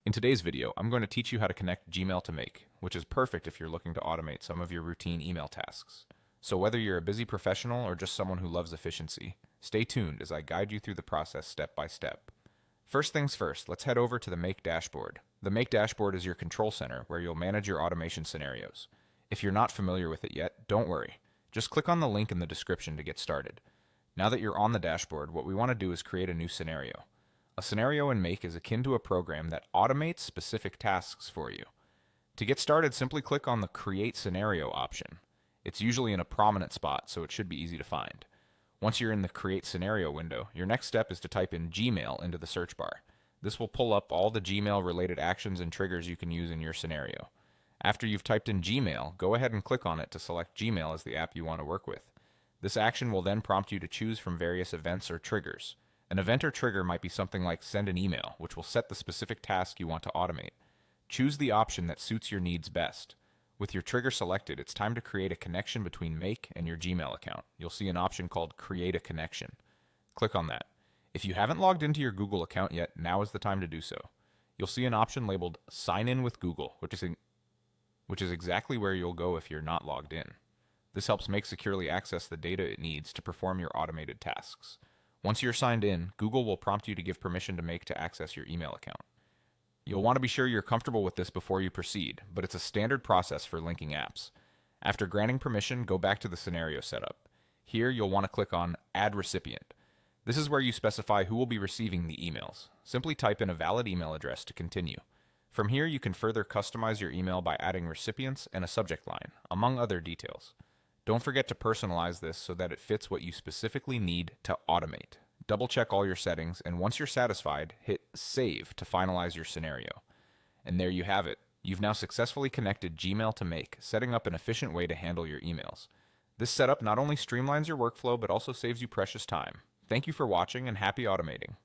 In today's video, I'm going to teach you how to connect Gmail to Make, which is perfect if you're looking to automate some of your routine email tasks. So whether you're a busy professional or just someone who loves efficiency, stay tuned as I guide you through the process step by step. First things first, let's head over to the Make dashboard. The Make dashboard is your control center where you'll manage your automation scenarios. If you're not familiar with it yet, don't worry. Just click on the link in the description to get started. Now that you're on the dashboard, what we want to do is create a new scenario. A scenario in Make is akin to a program that automates specific tasks for you. To get started, simply click on the Create Scenario option. It's usually in a prominent spot, so it should be easy to find. Once you're in the Create Scenario window, your next step is to type in Gmail into the search bar. This will pull up all the Gmail-related actions and triggers you can use in your scenario. After you've typed in Gmail, go ahead and click on it to select Gmail as the app you want to work with. This action will then prompt you to choose from various events or triggers. An event or trigger might be something like send an email, which will set the specific task you want to automate. Choose the option that suits your needs best. With your trigger selected, it's time to create a connection between Make and your Gmail account. You'll see an option called Create a Connection. Click on that. If you haven't logged into your Google account yet, now is the time to do so. You'll see an option labeled Sign in with Google, which is exactly where you'll go if you're not logged in. This helps Make securely access the data it needs to perform your automated tasks. Once you're signed in, Google will prompt you to give permission to Make to access your email account. You'll want to be sure you're comfortable with this before you proceed, but it's a standard process for linking apps. After granting permission, go back to the scenario setup. Here, you'll want to click on Add Recipient. This is where you specify who will be receiving the emails. Simply type in a valid email address to continue. From here, you can further customize your email by adding recipients and a subject line, among other details. Don't forget to personalize this so that it fits what you specifically need to automate. Double check all your settings, and once you're satisfied, hit Save to finalize your scenario. And there you have it. You've now successfully connected Gmail to Make, setting up an efficient way to handle your emails. This setup not only streamlines your workflow, but also saves you precious time. Thank you for watching, and happy automating.